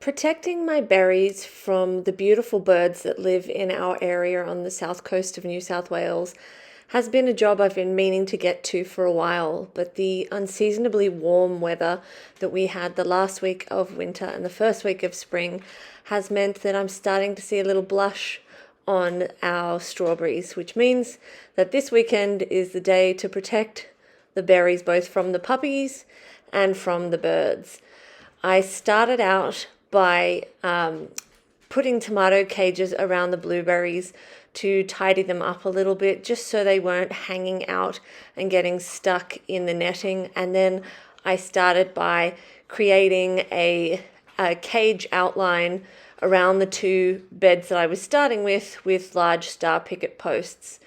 Protecting my berries from the beautiful birds that live in our area on the south coast of New South Wales has been a job I've been meaning to get to for a while, but the unseasonably warm weather that we had the last week of winter and the first week of spring has meant that I'm starting to see a little blush on our strawberries, which means that this weekend is the day to protect the berries both from the puppies and from the birds. I started out by putting tomato cages around the blueberries to tidy them up a little bit, just so they weren't hanging out and getting stuck in the netting. And then I started by creating a cage outline around the two beds that I was starting with large star picket posts.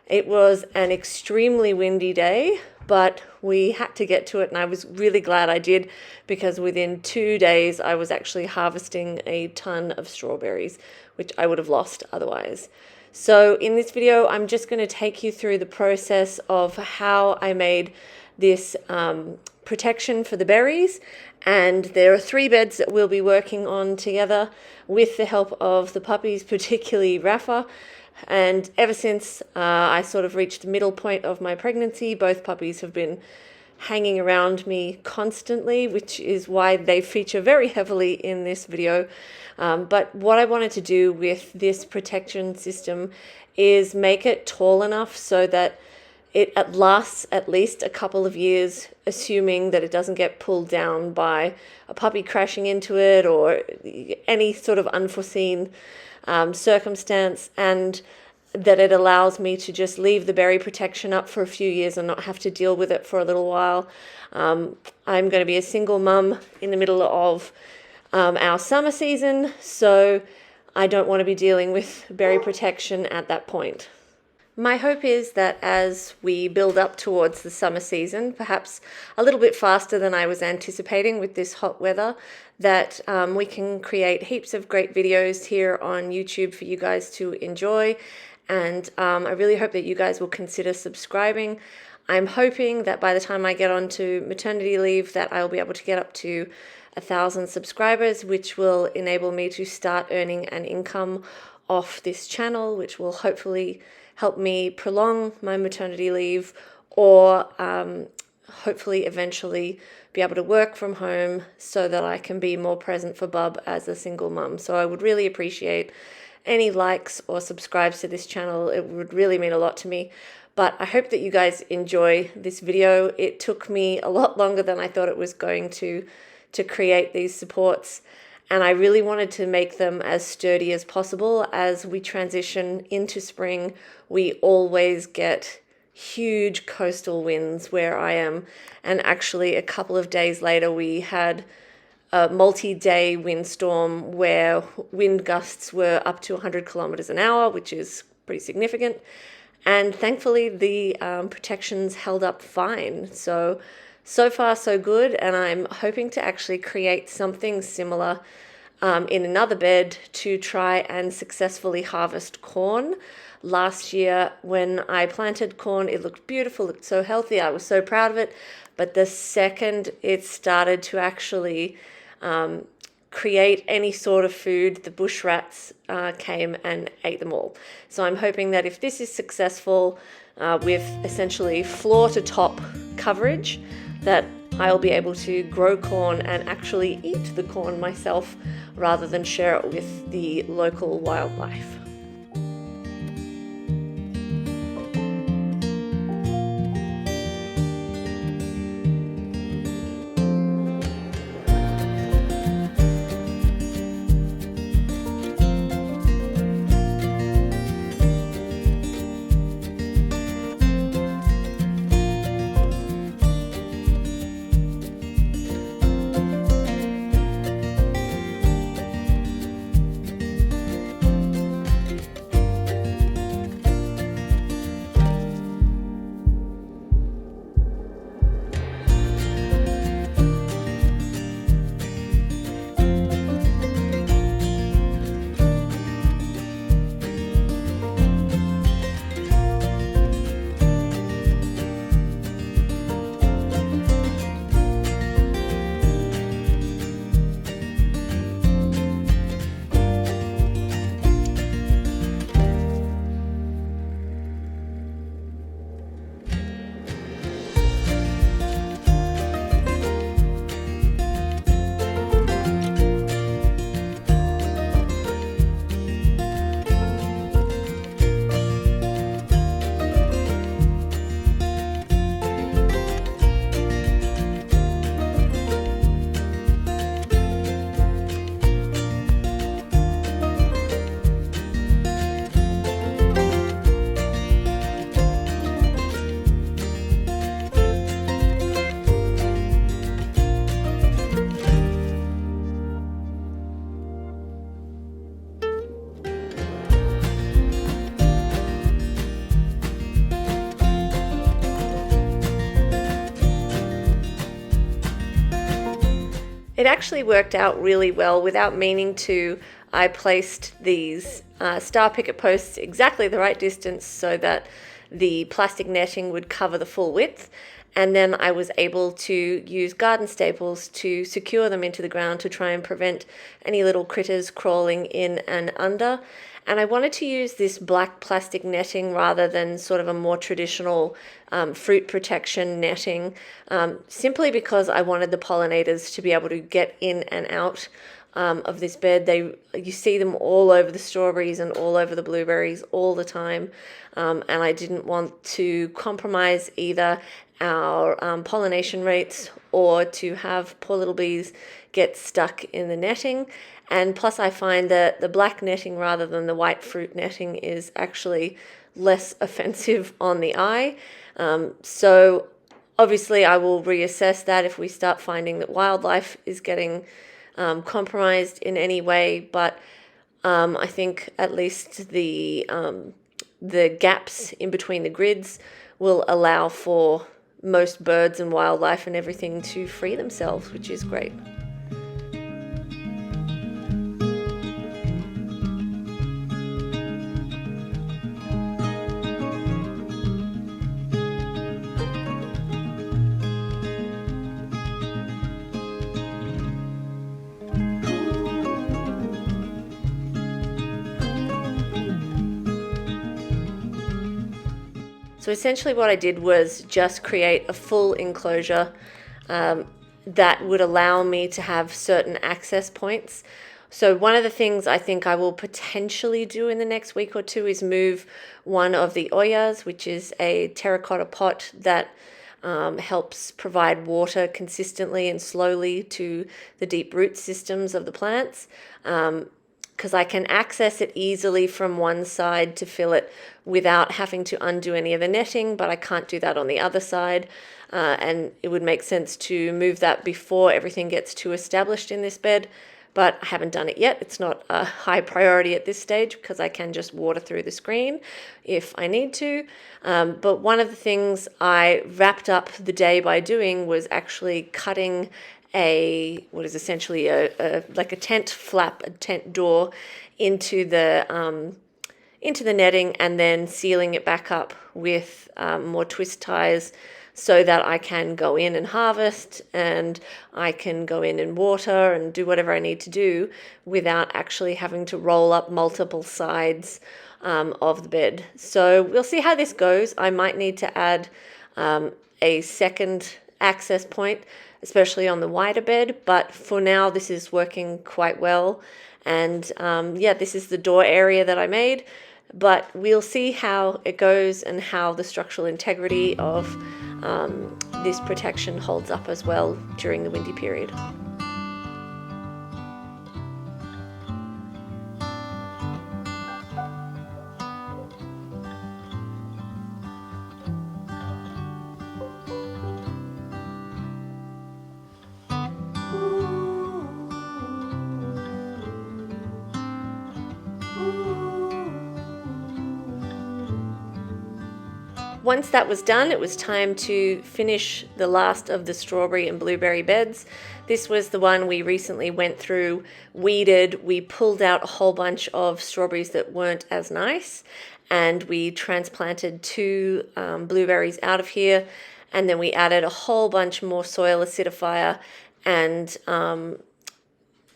It was an extremely windy day, but we had to get to it, and I was really glad I did, because within 2 days I was actually harvesting a ton of strawberries, which I would have lost otherwise. So in this video, I'm just going to take you through the process of how I made this protection for the berries. And there are 3 beds that we'll be working on together with the help of the puppies, particularly Rafa. And ever since I sort of reached the middle point of my pregnancy, both puppies have been hanging around me constantly, which is why they feature very heavily in this video. But what I wanted to do with this protection system is make it tall enough so that it lasts at least a couple of years, assuming that it doesn't get pulled down by a puppy crashing into it or any sort of unforeseen circumstance, and that it allows me to just leave the berry protection up for a few years and not have to deal with it for a little while. I'm going to be a single mum in the middle of our summer season, so I don't want to be dealing with berry protection at that point. My hope is that as we build up towards the summer season, perhaps a little bit faster than I was anticipating with this hot weather, that we can create heaps of great videos here on YouTube for you guys to enjoy. And I really hope that you guys will consider subscribing. I'm hoping that by the time I get onto maternity leave that I'll be able to get up to 1,000 subscribers, which will enable me to start earning an income off this channel, which will hopefully help me prolong my maternity leave, or hopefully eventually be able to work from home so that I can be more present for Bub as a single mum. So I would really appreciate any likes or subscribes to this channel. It would really mean a lot to me. But I hope that you guys enjoy this video. It took me a lot longer than I thought it was going to create these supports. And I really wanted to make them as sturdy as possible. As we transition into spring, we always get huge coastal winds where I am. And actually a couple of days later, we had a multi-day windstorm where wind gusts were up to 100 kilometers an hour, which is pretty significant. And thankfully the protections held up fine. So far so good, and I'm hoping to actually create something similar in another bed to try and successfully harvest corn. Last year when I planted corn, it looked beautiful, looked so healthy, I was so proud of it, but the second it started to actually create any sort of food, the bush rats came and ate them all. So I'm hoping that if this is successful with essentially floor to top coverage, that I'll be able to grow corn and actually eat the corn myself rather than share it with the local wildlife. It actually worked out really well. Without meaning to, I placed these star picket posts exactly the right distance so that the plastic netting would cover the full width. And then I was able to use garden staples to secure them into the ground to try and prevent any little critters crawling in and under. And I wanted to use this black plastic netting rather than sort of a more traditional fruit protection netting, simply because I wanted the pollinators to be able to get in and out of this bed. You see them all over the strawberries and all over the blueberries all the time, and I didn't want to compromise either our pollination rates or to have poor little bees get stuck in the netting. And plus I find that the black netting rather than the white fruit netting is actually less offensive on the eye. So obviously I will reassess that if we start finding that wildlife is getting compromised in any way. But I think at least the gaps in between the grids will allow for most birds and wildlife and everything to free themselves, which is great. So essentially what I did was just create a full enclosure that would allow me to have certain access points. So one of the things I think I will potentially do in the next week or two is move one of the oyas, which is a terracotta pot that helps provide water consistently and slowly to the deep root systems of the plants. Because I can access it easily from one side to fill it without having to undo any of the netting, but I can't do that on the other side. And it would make sense to move that before everything gets too established in this bed, but I haven't done it yet. It's not a high priority at this stage because I can just water through the screen if I need to. But one of the things I wrapped up the day by doing was actually cutting what is essentially like a tent flap, a tent door into the netting, and then sealing it back up with more twist ties so that I can go in and harvest and I can go in and water and do whatever I need to do without actually having to roll up multiple sides of the bed. So we'll see how this goes. I might need to add a second access point, especially on the wider bed, but for now this is working quite well. And yeah, this is the door area that I made, but we'll see how it goes and how the structural integrity of this protection holds up as well during the windy period. Once that was done, it was time to finish the last of the strawberry and blueberry beds. This was the one we recently went through, weeded. We pulled out a whole bunch of strawberries that weren't as nice, and we transplanted 2 blueberries out of here, and then we added a whole bunch more soil acidifier and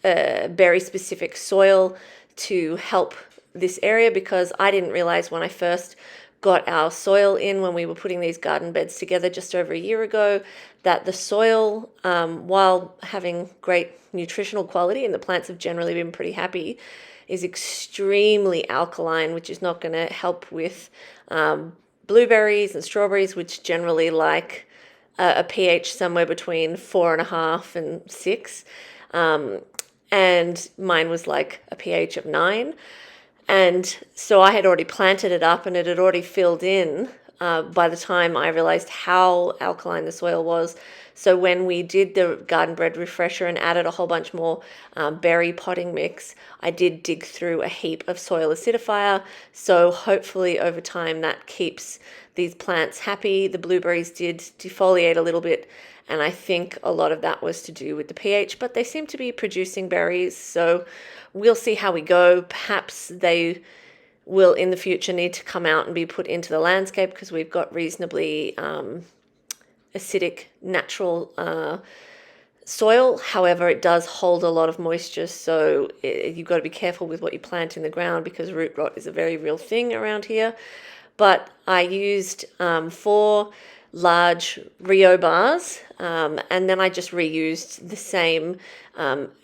berry-specific soil to help this area, because I didn't realize when I first got our soil in when we were putting these garden beds together just over a year ago that the soil, while having great nutritional quality and the plants have generally been pretty happy, is extremely alkaline, which is not going to help with blueberries and strawberries, which generally like a pH somewhere between 4.5 and 6. And mine was like a pH of 9. And so I had already planted it up and it had already filled in by the time I realized how alkaline the soil was. So when we did the garden bed refresher and added a whole bunch more berry potting mix, I did dig through a heap of soil acidifier. So hopefully over time that keeps these plants happy. The blueberries did defoliate a little bit and I think a lot of that was to do with the pH, but they seem to be producing berries, so we'll see how we go. Perhaps they will in the future need to come out and be put into the landscape because we've got reasonably acidic natural soil. However, it does hold a lot of moisture, so you've got to be careful with what you plant in the ground because root rot is a very real thing around here. But I used 4 large Rio bars, and then I just reused the same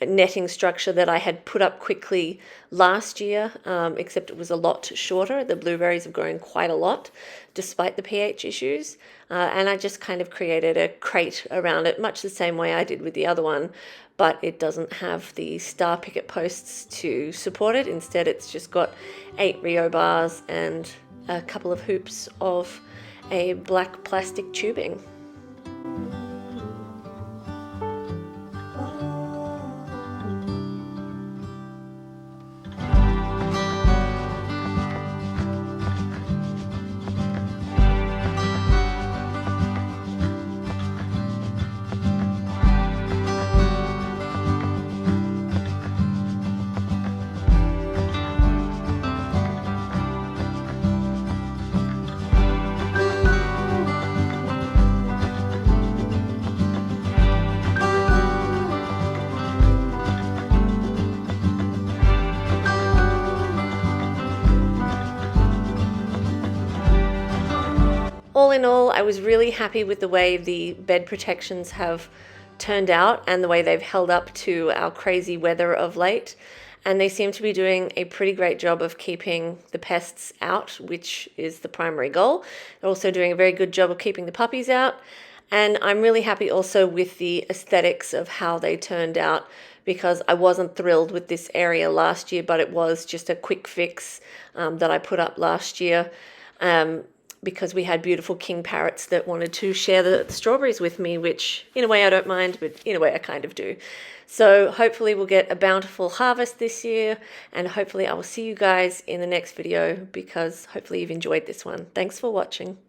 netting structure that I had put up quickly last year, except it was a lot shorter. The blueberries have grown quite a lot despite the pH issues, and I just kind of created a crate around it, much the same way I did with the other one, but it doesn't have the star picket posts to support it. Instead, it's just got 8 Rio bars and a couple of hoops of a black plastic tubing. All in all, I was really happy with the way the bed protections have turned out and the way they've held up to our crazy weather of late. And they seem to be doing a pretty great job of keeping the pests out, which is the primary goal. They're also doing a very good job of keeping the puppies out. And I'm really happy also with the aesthetics of how they turned out, because I wasn't thrilled with this area last year, but it was just a quick fix that I put up last year. Because we had beautiful king parrots that wanted to share the strawberries with me, which in a way I don't mind, but in a way I kind of do. So hopefully we'll get a bountiful harvest this year, and hopefully I will see you guys in the next video, because hopefully you've enjoyed this one. Thanks for watching.